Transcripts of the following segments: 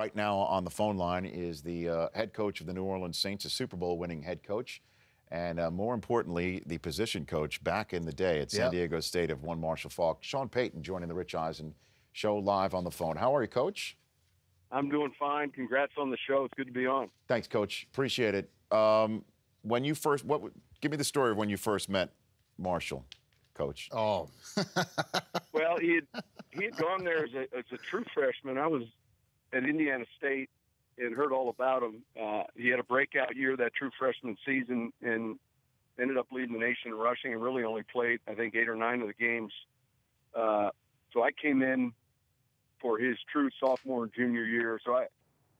right now on the phone line is the head coach of the New Orleans Saints, a Super Bowl winning head coach, and more importantly, the position coach back in the day at San Diego State of one Marshall Faulk. Sean Payton joining the Rich Eisen show live on the phone. How are you, Coach? I'm doing fine. Congrats on the show. It's good to be on. Thanks, Coach. Appreciate it. When you first, give me the story of when you first met Marshall, Coach. Oh. Well, he had gone there as a true freshman. I was at Indiana State and heard all about him. He had a breakout year that true freshman season and ended up leading the nation in rushing and really only played, I think, 8 or 9 of the games. So I came in for his true sophomore and junior year. So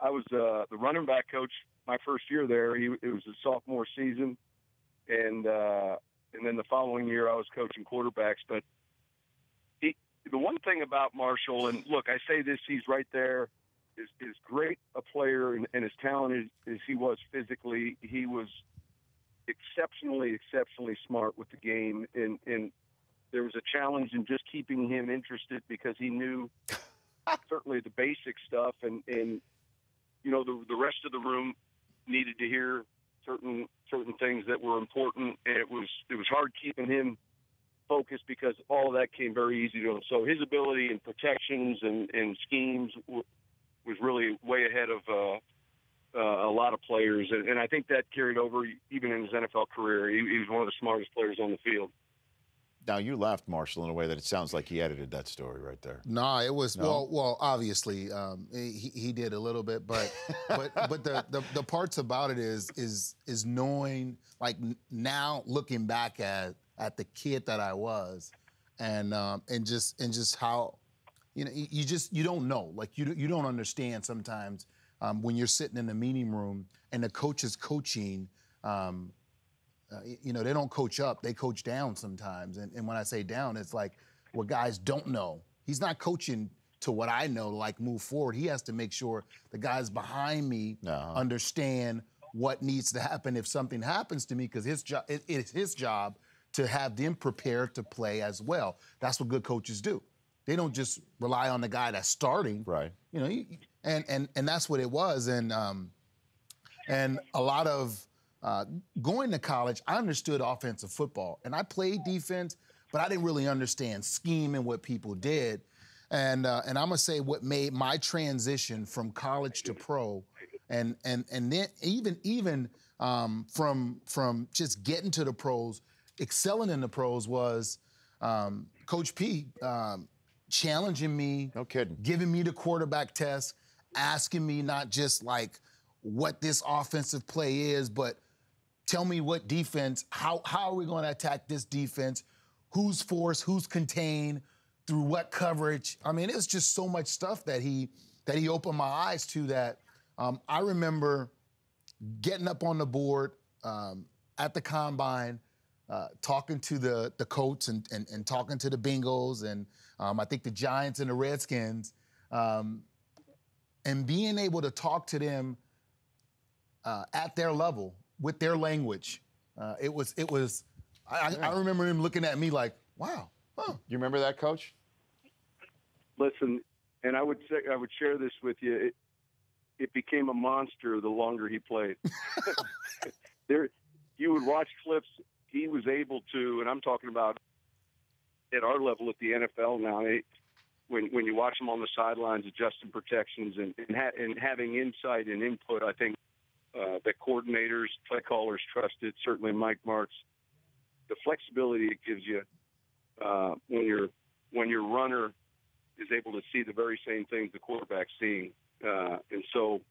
I was the running back coach my first year there. It was a sophomore season, and then the following year I was coaching quarterbacks. But the one thing about Marshall, and look, I say this, he's right there, is great a player and as talented as he was physically, he was exceptionally smart with the game. And there was a challenge in just keeping him interested because he knew certainly the basic stuff, and you know, the rest of the room needed to hear certain things that were important, and it was hard keeping him focused because all of that came very easy to him. So his ability in protections and schemes was really way ahead of a lot of players, and I think that carried over even in his NFL career. He was one of the smartest players on the field. Now, you left Marshall in a way that it sounds like he edited that story right there. No, it was well. Obviously, he did a little bit, but the parts about it is knowing, like, now looking back at the kid that I was, and just how, you know, you don't know, like you don't understand sometimes when you're sitting in the meeting room and the coach is coaching. You know, they don't coach up, they coach down sometimes. And when I say down, it's like what guys don't know. He's not coaching to what I know, like move forward. He has to make sure the guys behind me understand what needs to happen if something happens to me, because it's his job to have them prepared to play as well. That's what good coaches do. They don't just rely on the guy that's starting. Right. You know, and that's what it was. And a lot of going to college, I understood offensive football, and I played defense, but I didn't really understand scheme and what people did. And I'm gonna say what made my transition from college to pro, and then even from just getting to the pros, excelling in the pros, was Coach P challenging me, no kidding, giving me the quarterback test, asking me not just like what this offensive play is, but tell me what defense, how are we going to attack this defense? Who's forced, who's contained, through what coverage? I mean, it's just so much stuff that he opened my eyes to that I remember getting up on the board at the combine, talking to the coach and talking to the Bengals and I think the Giants and the Redskins, and being able to talk to them at their level, with their language. I remember him looking at me like, wow. Huh. You remember that, Coach? Listen, and I would share this with you. It became a monster the longer he played. You would watch clips. He was able to, and I'm talking about at our level at the NFL now. When you watch him on the sidelines adjusting protections and having insight and input, I think that coordinators, play callers trusted, certainly Mike Martz, the flexibility it gives you when your runner is able to see the very same things the quarterback's seeing. And so,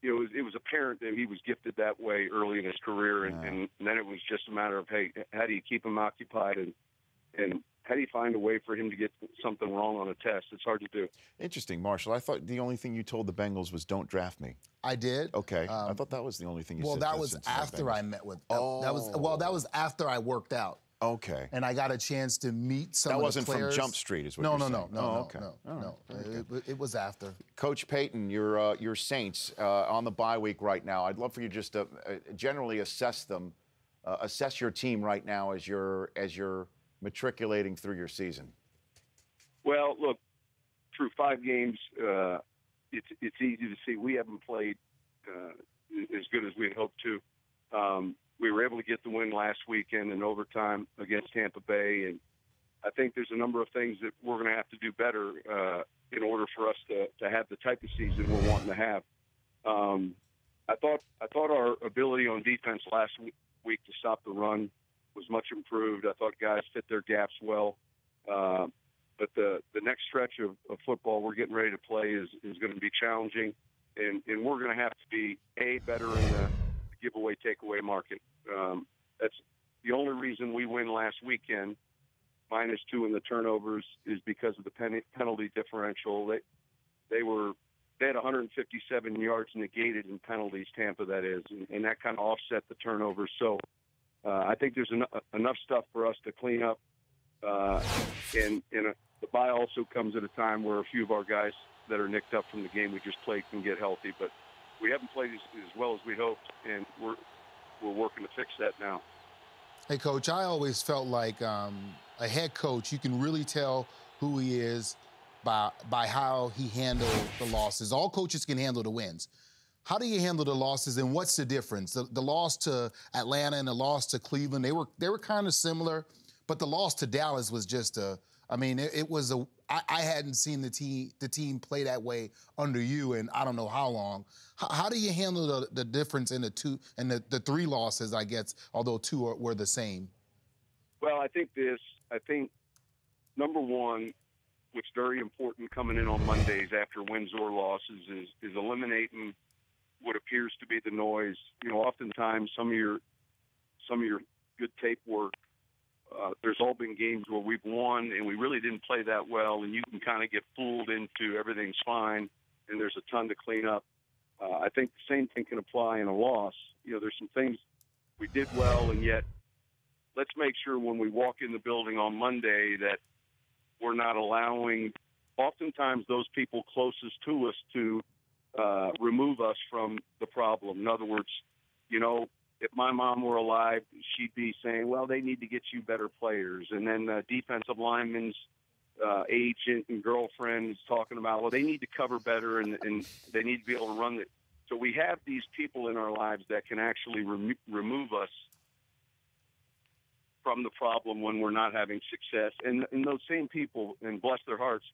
you know, it was apparent that he was gifted that way early in his career, and then it was just a matter of, hey, how do you keep him occupied and how do you find a way for him to get something wrong on a test? It's hard to do. Interesting, Marshall. I thought the only thing you told the Bengals was don't draft me. I did. Okay. I thought that was the only thing you said. Well, that was after I met with. That was after I worked out. Okay. And I got a chance to meet some of the players. That wasn't from Jump Street, is what you're saying? No. It was after. Coach Payton, your Saints on the bye week right now. I'd love for you just to generally assess them, assess your team right now as you're matriculating through your season. Well, look, through 5 games, it's easy to see we haven't played as good as we'd hoped to. We were able to get the win last weekend in overtime against Tampa Bay, and I think there's a number of things that we're going to have to do better in order for us to have the type of season we're wanting to have. I thought our ability on defense last week to stop the run was much improved. I thought guys fit their gaps well. But the next stretch of football we're getting ready to play is going to be challenging, and we're going to have to be better in the giveaway takeaway market. That's the only reason we win last weekend, -2 in the turnovers, is because of the penalty differential. They had 157 yards negated in penalties, Tampa, that is, and that kind of offset the turnovers. So I think there's enough stuff for us to clean up. And the bye also comes at a time where a few of our guys that are nicked up from the game we just played can get healthy. But we haven't played as well as we hoped, and we're working to fix that now. Hey, Coach, I always felt like a head coach, you can really tell who he is by how he handled the losses. All coaches can handle the wins. How do you handle the losses, and what's the difference? The loss to Atlanta and the loss to Cleveland, they were kind of similar, but the loss to Dallas was just I hadn't seen the team play that way under you in I don't know how long. How do you handle the difference in the two and the three losses, I guess, although two were the same? Well, I think number one, what's very important coming in on Mondays after wins or losses is eliminating what appears to be the noise. You know, oftentimes some of your good tape work, there's all been games where we've won and we really didn't play that well, and you can kind of get fooled into everything's fine and there's a ton to clean up. I think the same thing can apply in a loss. You know, there's some things we did well, and yet let's make sure when we walk in the building on Monday that we're not allowing oftentimes those people closest to us to remove us from the problem. In other words, you know, if my mom were alive, she'd be saying, well, they need to get you better players. And then the defensive lineman's agent and girlfriend is talking about, well, they need to cover better and they need to be able to run it. So we have these people in our lives that can actually remove us from the problem when we're not having success. And those same people, and bless their hearts,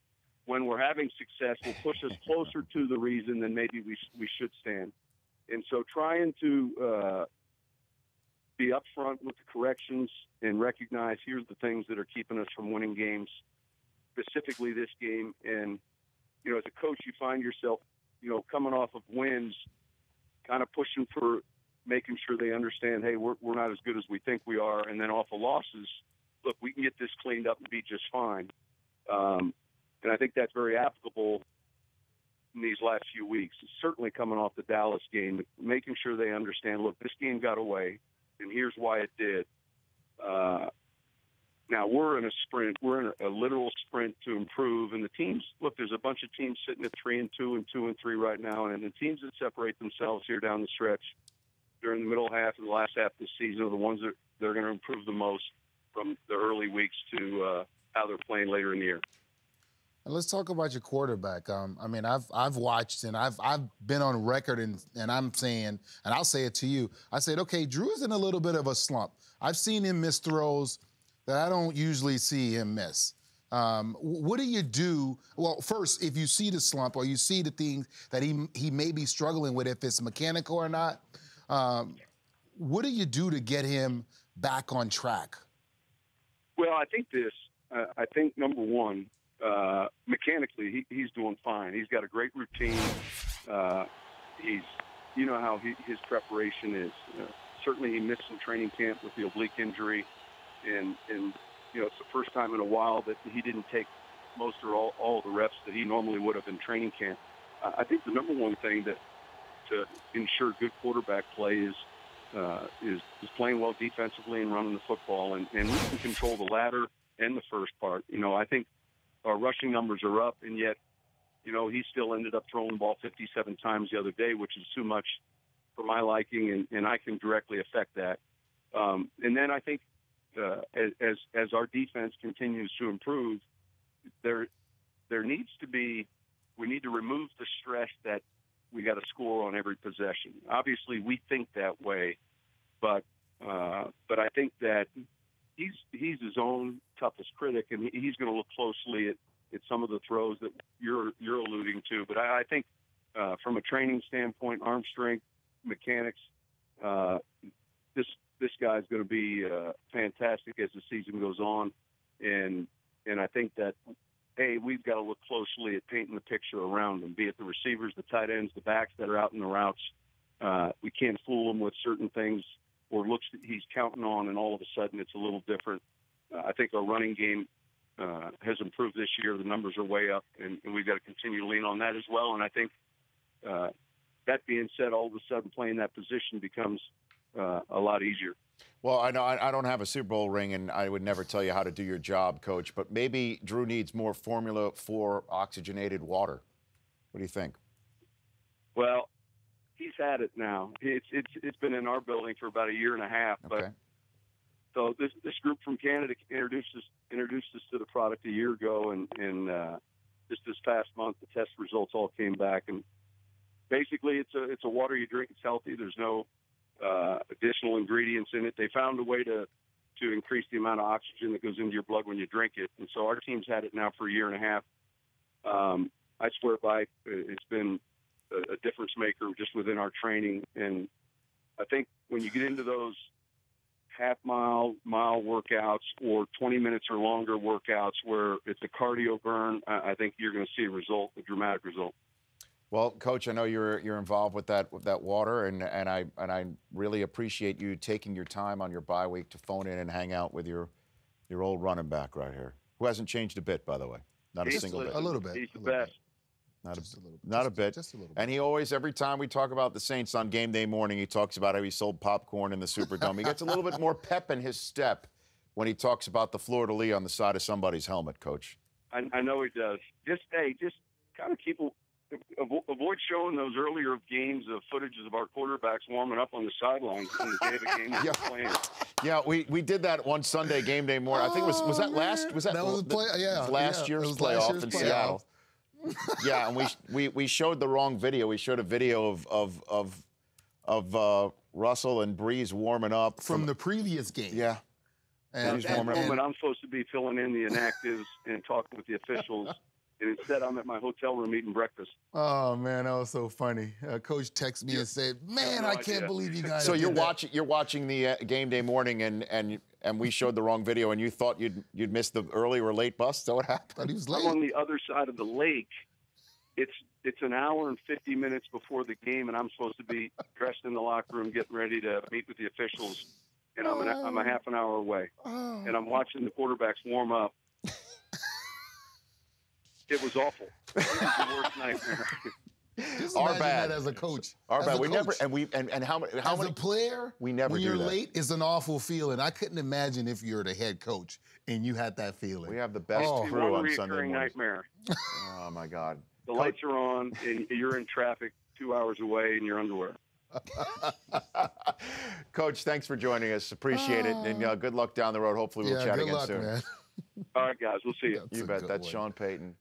when we're having success, will push us closer to the reason than maybe we should stand. And so trying to be upfront with the corrections and recognize here's the things that are keeping us from winning games, specifically this game. And, you know, as a coach, you find yourself, you know, coming off of wins, kind of pushing for making sure they understand, hey, we're not as good as we think we are. And then off of losses, look, we can get this cleaned up and be just fine. And I think that's very applicable in these last few weeks. Certainly coming off the Dallas game, making sure they understand, look, this game got away, and here's why it did. Now we're in a sprint. We're in a literal sprint to improve. And the teams, look, there's a bunch of teams sitting at 3-2 and 2-3 right now. And the teams that separate themselves here down the stretch during the middle half and the last half of the season are the ones that they're going to improve the most from the early weeks to how they're playing later in the year. And let's talk about your quarterback. I mean, I've watched and I've been on record and I'm saying, and I'll say it to you, I said, okay, Drew is in a little bit of a slump. I've seen him miss throws that I don't usually see him miss. What do you do? Well, first, if you see the slump or you see the things that he may be struggling with, if it's mechanical or not, what do you do to get him back on track? Well, I think number one, mechanically, he's doing fine. He's got a great routine. You know how his preparation is. Certainly, he missed some training camp with the oblique injury, and you know it's the first time in a while that he didn't take most or all the reps that he normally would have in training camp. I think the number one thing to ensure good quarterback play is playing well defensively and running the football, and we can control the latter and the first part. You know, I think our rushing numbers are up, and yet, you know, he still ended up throwing the ball 57 times the other day, which is too much for my liking, and I can directly affect that. And then I think as our defense continues to improve, there needs to be We need to remove the stress that we got to score on every possession. Obviously, we think that way, but I think that he's his own toughest critic, and he's going to look closely at some of the throws that you're alluding to. But I think from a training standpoint, arm strength, mechanics, this guy's going to be fantastic as the season goes on, and I think that, hey, we've got to look closely at painting the picture around them, be it the receivers, the tight ends, the backs that are out in the routes. We can't fool them with certain things or looks that he's counting on, and all of a sudden it's a little different. I think our running game has improved this year. The numbers are way up, and we've got to continue to lean on that as well. And I think that being said, all of a sudden playing that position becomes a lot easier. Well, I know I don't have a Super Bowl ring, and I would never tell you how to do your job, Coach, but maybe Drew needs more Formula 4 oxygenated water. What do you think? Well, he's had it now. It's been in our building for about a year and a half. Okay. But so this group from Canada introduced us to the product a year ago, and just this past month the test results all came back, and basically it's a water you drink. It's healthy. There's no additional ingredients in it. They found a way to increase the amount of oxygen that goes into your blood when you drink it, and so our team's had it now for a year and a half. I swear by it's been a difference maker just within our training. And I think when you get into those mile workouts or 20 minutes or longer workouts where it's a cardio burn, I think you're going to see a dramatic result. Well, Coach, I know you're involved with that water, and I really appreciate you taking your time on your bye week to phone in and hang out with your old running back right here, who hasn't changed a bit, by the way, not a single bit. A little bit. He's the best. Not just a little bit. Not a bit. Just a little bit. And he always, every time we talk about the Saints on game day morning, he talks about how he sold popcorn in the Superdome. He gets a little bit more pep in his step when he talks about the fleur-de-lis on the side of somebody's helmet, Coach. I know he does. Just kind of avoid showing those earlier games of footages of our quarterbacks warming up on the sidelines on the day of the game that we're playing. Yeah, we did that one Sunday game day morning. I think was that last? Was that last year's playoff in Seattle? Yeah, and we showed the wrong video. We showed a video of Russell and Breeze warming up from the previous game. Yeah. And at that moment, I'm supposed to be filling in the inactives and talking with the officials. And instead, I'm at my hotel room eating breakfast. Oh man, that was so funny. Coach texted me and said, "Man, I can't believe you guys." So you're watching the game day morning, and we showed the wrong video, and you thought you'd missed the early or late bus. So what happened? He was late. I'm on the other side of the lake. It's an hour and 50 minutes before the game, and I'm supposed to be dressed in the locker room, getting ready to meet with the officials. And I'm a half an hour away, and I'm watching the quarterbacks warm up. It was awful. It was the worst nightmare. Just imagine that as a coach. Our bad. We never and how many as a player, we never when do you're that. late, it's an awful feeling. I couldn't imagine if you're the head coach and you had that feeling. We have the best crew on Sunday morning. Nightmare. Oh my God. The lights are on, and you're in traffic 2 hours away in your underwear. Coach, thanks for joining us. Appreciate it, and good luck down the road. Hopefully we'll chat again soon. Man. All right, guys. We'll see you. You bet. That's Sean Payton.